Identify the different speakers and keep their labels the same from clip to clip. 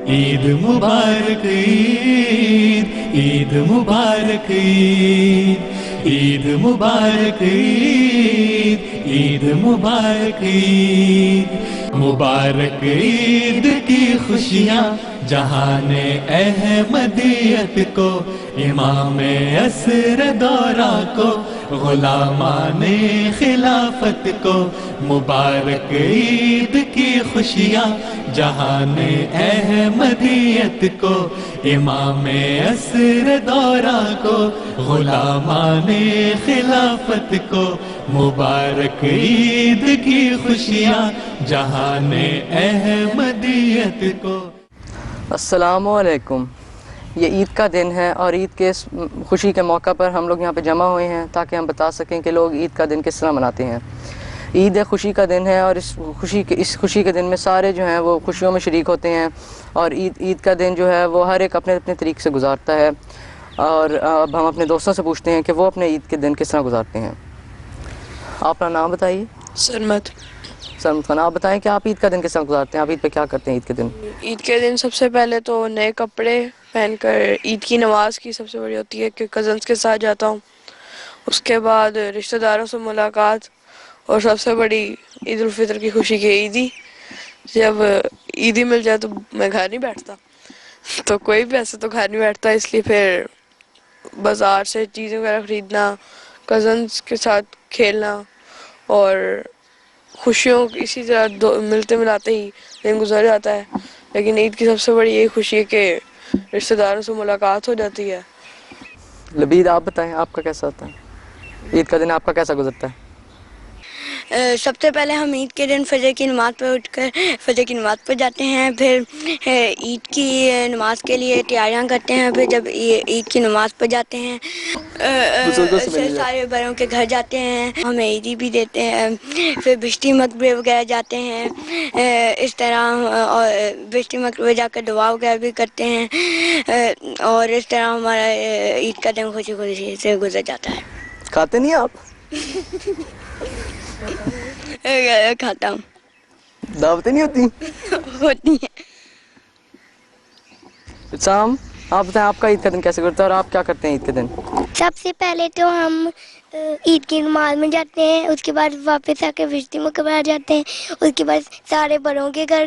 Speaker 1: عید مبارک عید عید مبارک عید عید مبارک عید عید مبارک عید مبارک عید کی خوشیاں جہان احمدیت کو امام عصر دورہ کو غلامان خلافت کو مبارک عید کی خوشیاں جہان احمدیت کو امام عصر دورہ کو غلامان خلافت کو مبارک عید کی خوشیاں جہان احمدیت کو۔
Speaker 2: السلام علیکم۔ یہ عید کا دن ہے اور عید کے خوشی کے موقع پر ہم لوگ یہاں پہ جمع ہوئے ہیں تاکہ ہم بتا سکیں کہ لوگ عید کا دن کس طرح مناتے ہیں۔ عید ایک خوشی کا دن ہے اور اس خوشی کے دن میں سارے جو ہیں وہ خوشیوں میں شریک ہوتے ہیں اور عید کا دن جو ہے وہ ہر ایک اپنے اپنے طریقے سے گزارتا ہے۔ اور اب ہم اپنے دوستوں سے پوچھتے ہیں کہ وہ اپنے عید کے دن کس طرح گزارتے ہیں۔ آپ اپنا نام بتائیے۔
Speaker 3: سرمت
Speaker 2: خان، آپ بتائیں کہ آپ عید کا دن کس طرح گزارتے ہیں؟ آپ عید پہ کیا کرتے ہیں عید کے دن؟
Speaker 3: عید کے دن سب سے پہلے تو نئے کپڑے پہن کر عید کی نماز کی سب سے بڑی ہوتی ہے کہ کزنس کے ساتھ جاتا ہوں، اس کے بعد رشتہ داروں سے ملاقات، اور سب سے بڑی عید الفطر کی خوشی کی عیدی۔ جب عیدی مل جائے تو میں گھر نہیں بیٹھتا، تو کوئی بھی ایسے تو گھر نہیں بیٹھتا، اس لیے پھر بازار سے چیزیں وغیرہ خریدنا، کزنس کے ساتھ کھیلنا اور خوشیوں اسی طرح ملتے ملاتے ہی دن گزر جاتا ہے۔ لیکن عید کی سب سے بڑی یہی خوشی ہے کہ رشتہ داروں سے ملاقات ہو جاتی ہے۔
Speaker 2: لبید، آپ بتائیں آپ کا کیسا ہوتا ہے عید کا دن؟ آپ کا کیسا گزرتا ہے؟
Speaker 4: سب سے پہلے ہم عید کے دن فجر کی نماز پہ اٹھ کر فجر کی نماز پہ جاتے ہیں، پھر عید کی نماز کے لیے تیاریاں کرتے ہیں، پھر جب عید کی نماز پہ جاتے ہیں سارے بڑوں کے گھر جاتے ہیں، ہمیں عیدی بھی دیتے ہیں، پھر بشتی مقبرے وغیرہ جاتے ہیں، اس طرح اور بشتی مقبرے جا کر دعا وغیرہ بھی کرتے ہیں، اور اس طرح ہمارا عید کا دن خوشی خوشی سے گزر جاتا ہے۔
Speaker 2: کھاتے نہیں آپ؟
Speaker 4: کھاتا ہوں۔
Speaker 2: دعوتیں نہیں ہوتی؟
Speaker 4: ہوتی ہیں۔
Speaker 2: سام، آپ بتائیں آپ کا عید کا دن کیسے گزرتا ہے اور آپ کیا کرتے ہیں عید کے دن؟
Speaker 5: سب سے پہلے تو ہم عید کی نماز میں جاتے ہیں، اس کے بعد واپس آ کے بشتی مقبرہ جاتے ہیں، اس کے بعد سارے بڑوں کے گھر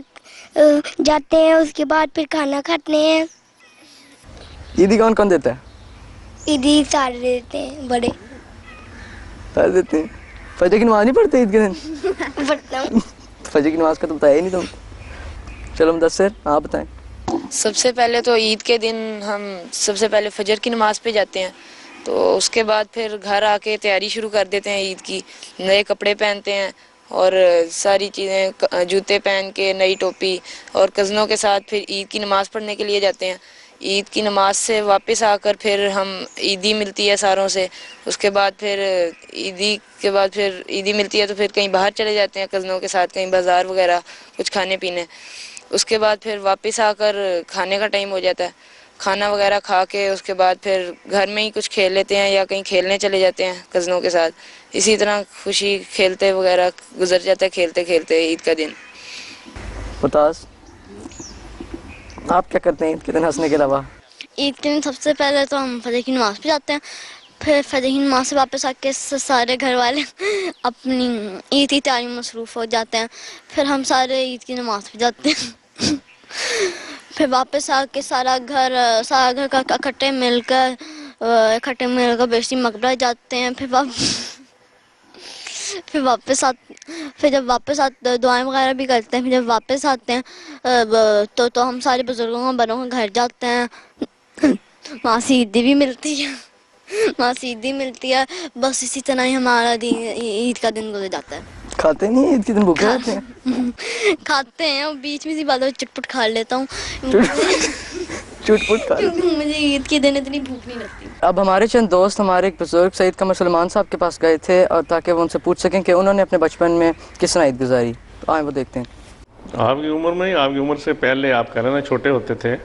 Speaker 5: جاتے ہیں، اس کے بعد پھر کھانا کھاتے ہیں۔
Speaker 2: عیدی کون کون دیتا ہے؟
Speaker 5: عیدی سارے دیتے ہیں، بڑے
Speaker 2: سارے دیتے ہیں۔ فجر کی نماز نہیں پڑھتے عید کے دن؟
Speaker 5: پڑھتا ہوں۔
Speaker 2: فجر کی نماز کا تو بتایا ہی نہیں تم۔ چلو مدثر، آپ بتائیں۔
Speaker 6: سب سے پہلے تو عید کے دن ہم سب سے پہلے فجر کی نماز پہ جاتے ہیں، تو اس کے بعد پھر گھر آ کے تیاری شروع کر دیتے ہیں عید کی، نئے کپڑے پہنتے ہیں اور ساری چیزیں، جوتے پہن کے، نئی ٹوپی، اور کزنوں کے ساتھ پھر عید کی نماز پڑھنے کے لیے جاتے ہیں۔ عید کی نماز سے واپس آ کر پھر ہم عیدی ملتی ہے ساروں سے، اس کے بعد پھر عیدی ملتی ہے تو پھر کہیں باہر چلے جاتے ہیں کزنوں کے ساتھ، کہیں بازار وغیرہ کچھ کھانے پینے۔ اس کے بعد پھر واپس آ کر کھانے کا ٹائم ہو جاتا ہے، کھانا وغیرہ کھا کے اس کے بعد پھر گھر میں ہی کچھ کھیل لیتے ہیں یا کہیں کھیلنے چلے جاتے ہیں کزنوں کے ساتھ۔ اسی طرح خوشی کھیلتے وغیرہ گزر جاتا ہے، کھیلتے کھیلتے عید کا دن۔
Speaker 2: ممتاز، آپ کیا کرتے ہیں عید کے دن ہنسنے کے علاوہ؟
Speaker 7: عید کے دن سب سے پہلے تو ہم فجر کی نماز پہ جاتے ہیں، پھر فجر کی نماز سے واپس آ کے سارے گھر والے اپنی عید کی تیاری میں مصروف ہو جاتے ہیں، پھر ہم سارے عید کی نماز پہ جاتے ہیں، پھر واپس آ کے سارا گھر کا اکٹھے مل کر بیشتی مقبرہ جاتے ہیں، پھر جب واپس آتے دعائیں وغیرہ بھی کرتے ہیں، پھر جب واپس آتے ہیں تو ہم سارے بزرگوں کے بڑوں کے گھر جاتے ہیں، وہاں سے عیدی بھی ملتی ہے، بس اسی طرح ہی ہمارا عید کا دن گزر جاتا ہے۔
Speaker 2: کھاتے نہیں عید کے دن؟ بھوکے رہتے ہیں؟
Speaker 7: کھاتے ہیں، اور بیچ میں سی باتوں چٹ پٹ کھا لیتا ہوں،
Speaker 2: چٹ پٹ کھا لیتے ہیں۔
Speaker 7: مجھے عید کے دن اتنی بھوک نہیں لگتی۔
Speaker 2: اب ہمارے چند دوست ہمارے ایک بزرگ سید قمر سلمان صاحب کے پاس گئے تھے اور تاکہ وہ ان سے پوچھ سکیں کہ انہوں نے اپنے بچپن میں کس طرح عید گزاری، تو آئیں وہ دیکھتے ہیں۔
Speaker 8: آپ کی عمر میں، آپ کی عمر سے پہلے آپ کہہ رہے ہیں چھوٹے ہوتے تھے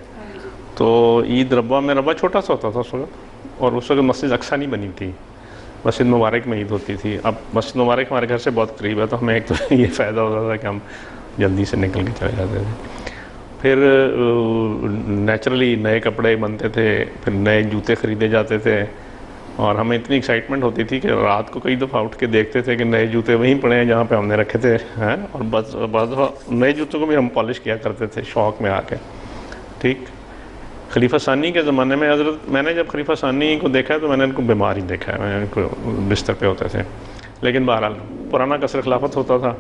Speaker 8: تو عید ربا چھوٹا سا ہوتا تھا اس وقت، اور اس وقت مسجد اقصیٰ نہیں بنی تھی، مسجد مبارک میں عید ہوتی تھی۔ اب مسجد مبارک ہمارے گھر سے بہت قریب ہے تو ہمیں ایک تو یہ فائدہ ہوتا تھا کہ ہم جلدی سے نکل کے چلے جاتے تھے، پھر نیچرلی نئے کپڑے بنتے تھے، پھر نئے جوتے خریدے جاتے تھے، اور ہمیں اتنی ایکسائٹمنٹ ہوتی تھی کہ رات کو کئی دفعہ اٹھ کے دیکھتے تھے کہ نئے جوتے وہیں پڑے ہیں جہاں پہ ہم نے رکھے تھے ہیں، اور بعض دفعہ نئے جوتوں کو بھی ہم پالش کیا کرتے تھے شوق میں آ کے. ٹھیک. خلیفہ ثانی کے زمانے میں میں نے جب خلیفہ ثانی کو دیکھا تو میں نے ان کو بیمار ہی دیکھا ہے، میں نے ان کو بستر پہ ہوتے تھے. لیکن بہرحال پرانا قصر خلافت ہوتا تھا،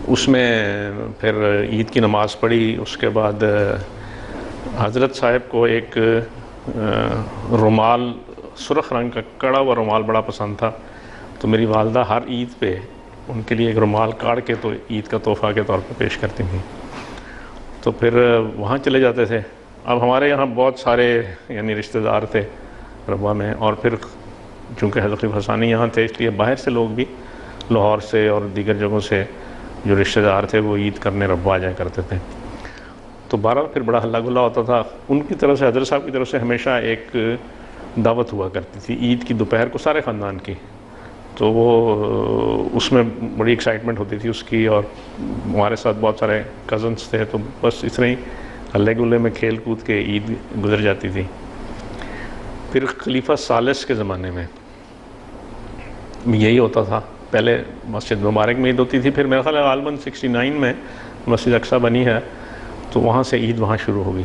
Speaker 8: اس میں پھر عید کی نماز پڑھی. اس کے بعد حضرت صاحب کو ایک رومال، سرخ رنگ کا کڑا ہوا رومال بڑا پسند تھا، تو میری والدہ ہر عید پہ ان کے لیے ایک رومال کاڑ کے تو عید کا تحفہ کے طور پہ پیش کرتی تھیں. تو پھر وہاں چلے جاتے تھے. اب ہمارے یہاں بہت سارے یعنی رشتہ دار تھے ربوہ میں، اور پھر چونکہ حضرت خلیفہ ثانی یہاں تھے اس لیے باہر سے لوگ بھی لاہور سے اور دیگر جگہوں سے جو رشتہ دار تھے وہ عید کرنے ربوہ آ جایا کرتے تھے. تو بہرحال پھر بڑا ہلا گلا ہوتا تھا. ان کی طرف سے حضرت صاحب کی طرف سے ہمیشہ ایک دعوت ہوا کرتی تھی عید کی دوپہر کو سارے خاندان کی. تو وہ اس میں بڑی ایکسائٹمنٹ ہوتی تھی اس کی، اور ہمارے ساتھ بہت سارے کزنس تھے، تو بس اس طرح ہی ہلے گلے میں کھیل کود کے عید گزر جاتی تھی. پھر خلیفہ ثالث کے زمانے میں یہی ہوتا تھا. پہلے مسجد مبارک میں عید ہوتی تھی، پھر میرا خیال ہے غالباً 69 میں مسجد اقصیٰ بنی ہے تو وہاں سے عید وہاں شروع ہو گئی.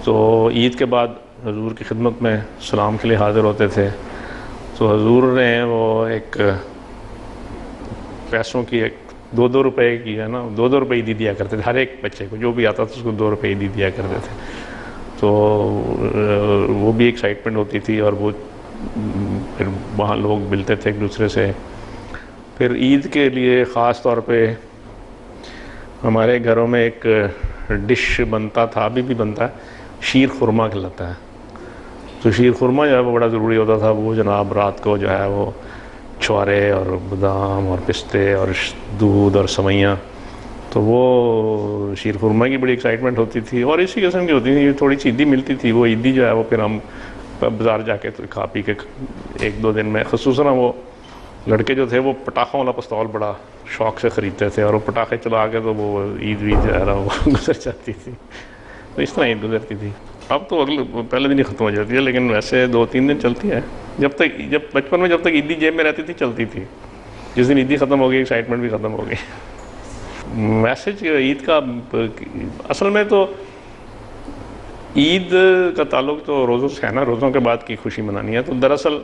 Speaker 8: تو عید کے بعد حضور کی خدمت میں سلام کے لیے حاضر ہوتے تھے. تو حضور نے وہ ایک پیسوں کی ایک 2 روپے کی ہے نا، 2 روپے عیدی دیا کرتے تھے ہر ایک بچے کو، جو بھی آتا تھا اس کو 2 روپے عیدی دیا کرتے تھے. تو وہ بھی ایکسائٹمنٹ ہوتی تھی، اور وہ پھر وہاں لوگ ملتے تھے ایک دوسرے سے. پھر عید کے لیے خاص طور پہ ہمارے گھروں میں ایک ڈش بنتا تھا، ابھی بھی بنتا ہے، شیر خورما کہلاتا ہے. تو شیر خورما جو ہے وہ بڑا ضروری ہوتا تھا. وہ جناب رات کو جو ہے وہ چھوارے اور بادام اور پستے اور دودھ اور سوئیاں، تو وہ شیر خورما کی بڑی ایکسائٹمنٹ ہوتی تھی. اور اسی قسم کی ہوتی تھی، تھوڑی سی عیدی ملتی تھی. وہ عیدی جو ہے وہ پھر ہم بازار جا کے کھا پی کے 1-2 دن میں، خصوصاً وہ لڑکے جو تھے وہ پٹاخوں والا پستول بڑا شوق سے خریدتے تھے، اور وہ پٹاخے چلا کے تو وہ عید جو ہے وہ گزر جاتی تھی. تو اس طرح عید گزرتی تھی. اب تو پہلے دن ہی ختم ہو جاتی ہے، لیکن ویسے 2-3 دن چلتی ہے. جب بچپن میں جب تک عیدی جیب میں رہتی تھی چلتی تھی. جس دن عیدی ختم ہو گئی ایکسائٹمنٹ بھی ختم ہو گئی. میسج عید کا اصل میں تو عید کا تعلق تو روزوں سے ہے نا، روزوں کے بعد کی خوشی منانی ہے. تو دراصل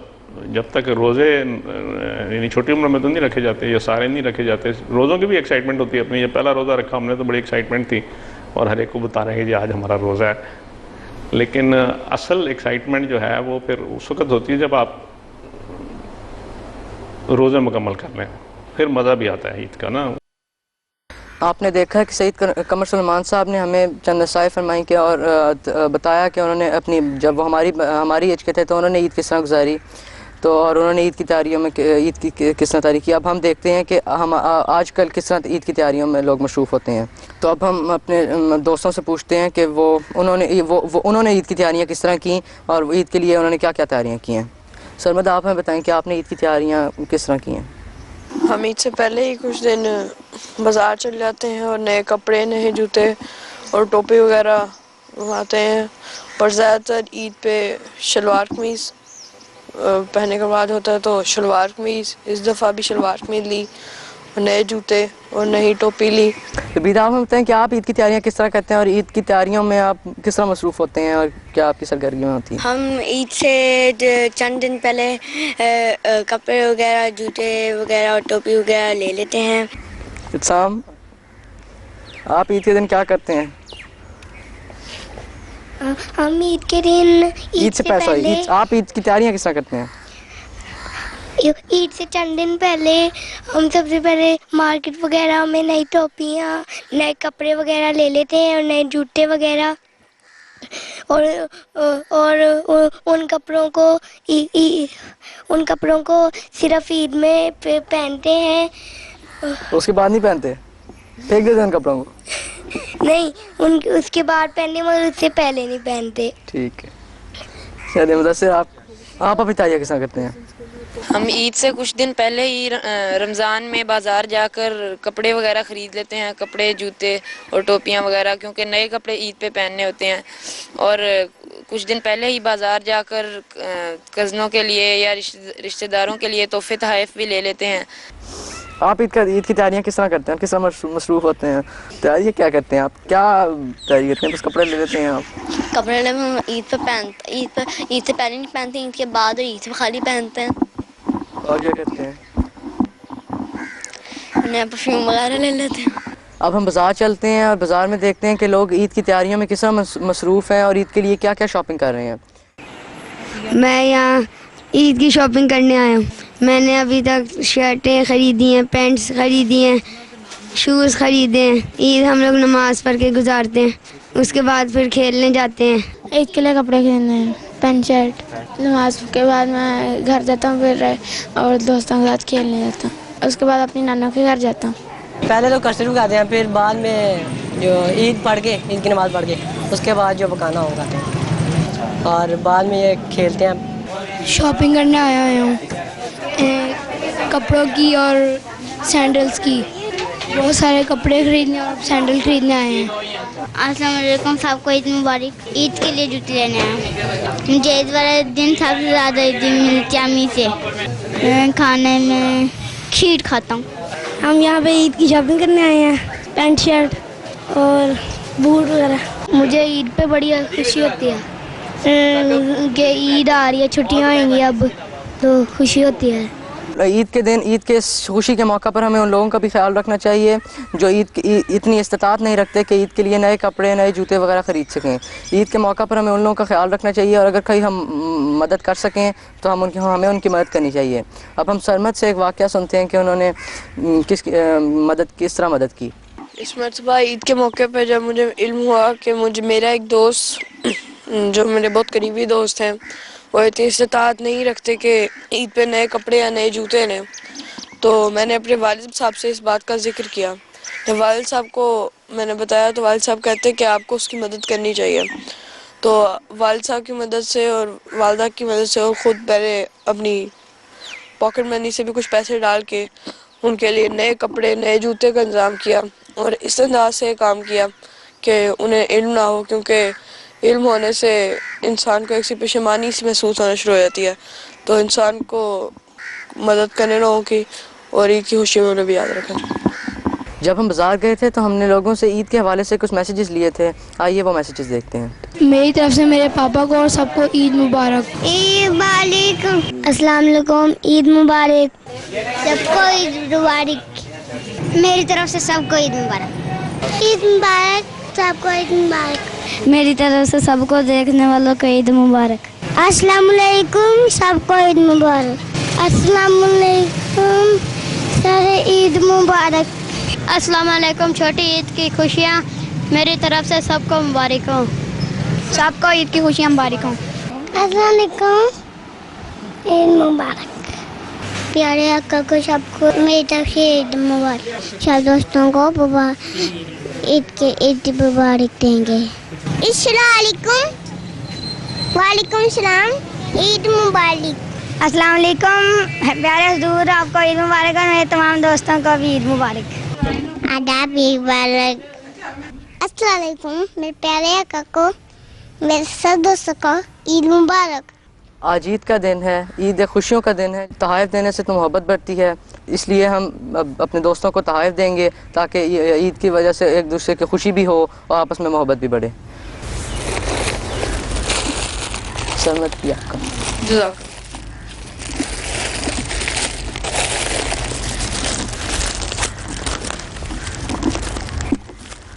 Speaker 8: جب تک روزے یعنی چھوٹی عمر میں تو نہیں رکھے جاتے، یا سارے نہیں رکھے جاتے، روزوں کی بھی ایکسائٹمنٹ ہوتی ہے. اپنی یہ پہلا روزہ رکھا ہم نے تو بڑی ایکسائٹمنٹ تھی، اور ہر ایک کو بتا رہے ہیں کہ آج ہمارا روزہ ہے. لیکن اصل ایکسائٹمنٹ جو ہے وہ پھر اس وقت ہوتی ہے جب آپ روزے مکمل کر لیں، پھر مزہ بھی آتا ہے عید کا نا.
Speaker 2: آپ نے دیکھا ہے کہ سید قمر سلمان صاحب نے ہمیں چند نصائح فرمائی کہ اور بتایا کہ انہوں نے اپنی جب وہ ہماری ایج کے تھے تو انہوں نے عید کس طرح گزاری، تو اور انہوں نے عید کی تیاریوں میں عید کی کس طرح تیاری کی. اب ہم دیکھتے ہیں کہ ہم آج کل کس طرح عید کی تیاریوں میں لوگ مصروف ہوتے ہیں. تو اب ہم اپنے دوستوں سے پوچھتے ہیں کہ انہوں نے عید کی تیاریاں کس طرح کیں، اور عید کے لیے انہوں نے کیا کیا تیاریاں کی ہیں. سرمد آپ ہمیں بتائیں کہ آپ نے عید کی تیاریاں کس طرح کی ہیں.
Speaker 3: ہم عید سے پہلے ہی کچھ دن بازار چل جاتے ہیں، اور نئے کپڑے، نئے جوتے اور ٹوپی وغیرہ منگواتے ہیں. اور زیادہ تر عید پہ شلوار قمیض پہننے کا بعد ہوتا ہے، تو شلوار قمیض اس دفعہ بھی شلوار قمیض لی، اور نئے جوتے اور نئی ٹوپی لی.
Speaker 2: بیدا آپ ہمیں بتائیں کہ آپ عید کی تیاریاں کس طرح کرتے ہیں، اور عید کی تیاریوں میں آپ کس طرح مصروف ہوتے ہیں، اور کیا آپ کی سرگرمیاں ہوتی ہیں.
Speaker 4: ہم عید سے چند دن پہلے کپڑے وغیرہ، جوتے وغیرہ اور ٹوپی وغیرہ لے لیتے ہیں.
Speaker 2: اتسام، آپ عید کے دن کیا کرتے ہیں.
Speaker 5: ہم عید کے دن
Speaker 2: عید سے پہلے آپ عید کی تیاریاں کس طرح کرتے ہیں.
Speaker 5: عید سے چند دن پہلے ہم سب سے پہلے مارکیٹ وغیرہ میں نئی ٹوپیاں، نئے کپڑے وغیرہ لے لیتے ہیں، اور نئے جوتے وغیرہ، اور ان کپڑوں کو صرف عید میں پہنتے ہیں.
Speaker 2: اس کے بعد نہیں پہنتے، پھینک دیتے ہیں ان کپڑوں کو.
Speaker 5: نہیں، اس کے بعد پہننے میں اس سے پہلے نہیں پہنتے.
Speaker 2: ٹھیک ہے. چلیے مدثر، آپ اپنی تیاریاں کس طرح کرتے ہیں.
Speaker 6: ہم عید سے کچھ دن پہلے ہی رمضان میں بازار جا کر کپڑے وغیرہ خرید لیتے ہیں، کپڑے، جوتے اور ٹوپیاں وغیرہ، کیونکہ نئے کپڑے عید پہ پہننے ہوتے ہیں. اور کچھ دن پہلے ہی بازار جا کر کزنوں کے لیے یا رشتہ داروں کے لیے تحفے تحائف بھی لے لیتے ہیں.
Speaker 2: آپ عید کی تیاریاں کس طرح کرتے ہیں؟ کس طرح مصروف ہوتے ہیں؟ تیاری کیا کرتے ہیں آپ؟ کیا تیاری کرتے ہیں؟ بس کپڑے لے لیتے ہیں آپ؟
Speaker 7: کپڑے ہم عید پہ پہنتے، عید سے پہلے نہیں پہنتے، عید کے بعد اور عید سے خالی پہنتے ہیں.
Speaker 2: اور کیا کرتے ہیں؟
Speaker 7: نیا پرفیوم وغیرہ لے لیتے ہیں.
Speaker 2: اب ہم بازار چلتے ہیں اور بازار میں دیکھتے ہیں کہ لوگ عید کی تیاریوں میں کس طرح مصروف ہیں اور عید کے لیے کیا کیا شاپنگ کر رہے ہیں.
Speaker 5: میں یہاں عید کی شاپنگ کرنے آیا ہوں. میں نے ابھی تک شرٹیں خریدی ہیں، پینٹس خریدی ہیں، شوز خریدے ہیں. عید ہم لوگ نماز پڑھ کے گزارتے ہیں، اس کے بعد پھر کھیلنے جاتے ہیں.
Speaker 9: عید کے لیے کپڑے خریدنے ہیں، پینٹ شرٹ. نماز کے بعد میں گھر جاتا ہوں پھر اور دوستوں کے ساتھ کھیلنے جاتا ہوں. اس کے بعد اپنی نانوں کے گھر جاتا ہوں.
Speaker 10: پہلے تو کسٹرڈ کھاتے ہیں، پھر بعد میں جو عید پڑھ کے، عید کی نماز پڑھ کے اس کے بعد جو پکانا ہوگا اور بعد میں یہ کھیلتے ہیں.
Speaker 9: شاپنگ کرنے آیا ہوں، کپڑوں کی اور سینڈلز کی. بہت سارے کپڑے خریدنے اور سینڈل خریدنے آئے ہیں.
Speaker 11: السلام علیکم، سب کو عید مبارک. عید کے لیے جوتے لینے آئے. مجھے عید والے دن سب سے زیادہ عید ملتی ہے امی سے. کھانے میں کھیر کھاتا ہوں.
Speaker 5: ہم یہاں پہ عید کی شاپنگ کرنے آئے ہیں، پینٹ شرٹ اور بوٹ وغیرہ.
Speaker 9: مجھے عید پہ بڑی خوشی ہوتی ہے
Speaker 5: کہ عید آ رہی ہے، چھٹیاں ہوئیں گی اب تو خوشی ہوتی ہے.
Speaker 2: عید کے دن، عید کے خوشی کے موقع پر ہمیں ان لوگوں کا بھی خیال رکھنا چاہیے جو اتنی استطاعت نہیں رکھتے کہ عید کے لیے نئے کپڑے، نئے جوتے وغیرہ خرید سکیں. عید کے موقع پر ہمیں ان لوگوں کا خیال رکھنا چاہیے اور اگر کہیں ہم مدد کر سکیں تو ہمیں ان کی مدد کرنی چاہیے. اب ہم سرمد سے ایک واقعہ سنتے ہیں کہ انہوں نے کس طرح مدد کی.
Speaker 3: اس مرتبہ عید کے موقع پہ جب مجھے علم ہوا کہ میرا ایک دوست جو میرے بہت قریبی دوست ہیں وہ اتنی استطاعت نہیں رکھتے کہ عید پہ نئے کپڑے یا نئے جوتے لیں، تو میں نے اپنے والد صاحب سے اس بات کا ذکر کیا. جب والد صاحب کو میں نے بتایا تو والد صاحب کہتے کہ آپ کو اس کی مدد کرنی چاہیے. تو والد صاحب کی مدد سے اور والدہ کی مدد سے اور خود پہلے اپنی پاکٹ منی سے بھی کچھ پیسے ڈال کے ان کے لیے نئے کپڑے، نئے جوتے کا انتظام کیا اور اس انداز سے کام کیا کہ انہیں علم نہ ہو، کیونکہ علم ہونے سے انسان کو ایک سی پشیمانی سی محسوس ہونا شروع ہو جاتی ہے. تو انسان کو مدد کرنے لوگوں کی اور عید کی خوشی میں انہیں بھی یاد رکھیں.
Speaker 2: جب ہم بازار گئے تھے تو ہم نے لوگوں سے عید کے حوالے سے کچھ میسیجز لیے تھے. آئیے وہ میسیجز دیکھتے ہیں.
Speaker 9: میری طرف سے میرے پاپا کو اور سب کو عید مبارک.
Speaker 11: عید مبارک.
Speaker 5: السلام علیکم، عید مبارک.
Speaker 11: سب کو عید مبارک. میری طرف سے سب کو عید مبارک. عید مبارک. سب کو عید مبارک.
Speaker 5: میری طرف سے سب کو دیکھنے والوں کو عید مبارک.
Speaker 11: السلام علیکم، سب کو عید مبارک. السلام علیکم، سارے عید مبارک.
Speaker 9: السلام علیکم. چھوٹی عید کی خوشیاں میری طرف سے سب کو مبارک ہوں. سب کو عید کی خوشیاں مبارک ہوں.
Speaker 11: السلام علیکم، عید مبارک. پیارے آقا کو سب کو میری طرف سے عید مبارک. سب دوستوں کو عید مبارک دیں گے. السلام علیکم. وعلیکم السلام. عید مبارک.
Speaker 5: السلام علیکم، پیارے حضور، آپ کو عید مبارک اور میرے تمام دوستوں کو بھی عید مبارک.
Speaker 11: آداب، عید مبارک. السلام علیکم، میرے پیارے آقا کو، میرے سب دوستوں کو عید مبارک.
Speaker 2: آج عید کا دن ہے، عید خوشیوں کا دن ہے. تحائف دینے سے تو محبت بڑھتی ہے، اس لیے ہم اپنے دوستوں کو تحائف دیں گے تاکہ عید کی وجہ سے ایک دوسرے کی خوشی بھی ہو اور آپس میں محبت بھی بڑھے. سرمد کی آپ کا
Speaker 3: جزاک.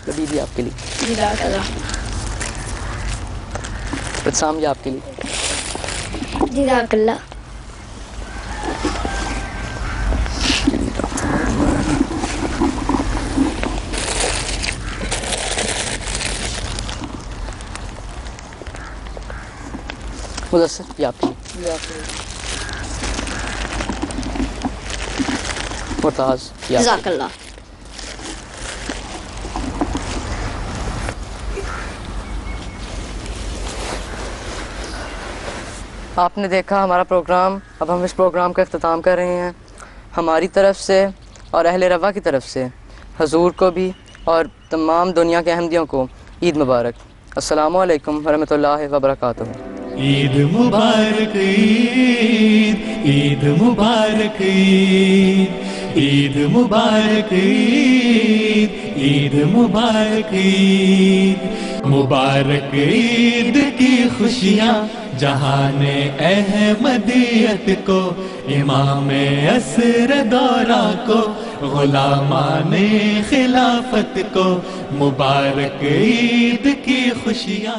Speaker 2: کبھی بھی آپ کے لیے.
Speaker 3: جزاک اللہ.
Speaker 2: بسام جی آپ کے لیے.
Speaker 5: جزاک اللہ.
Speaker 2: مدثر یہ آپ کے لیے. مرتاز
Speaker 7: جزاک اللہ.
Speaker 2: آپ نے دیکھا ہمارا پروگرام. اب ہم اس پروگرام کا اختتام کر رہے ہیں. ہماری طرف سے اور اہل روا کی طرف سے حضور کو بھی اور تمام دنیا کے احمدیوں کو عید مبارک. السلام علیکم ورحمۃ اللہ وبرکاتہ.
Speaker 1: عید مبارک عید، عید مبارک عید، عید مبارک عید، عید مبارک عید. مبارک عید کی خوشیاں جہان احمدیت کو، امام عصر دورہ کو، غلامان خلافت کو. مبارک عید کی خوشیاں.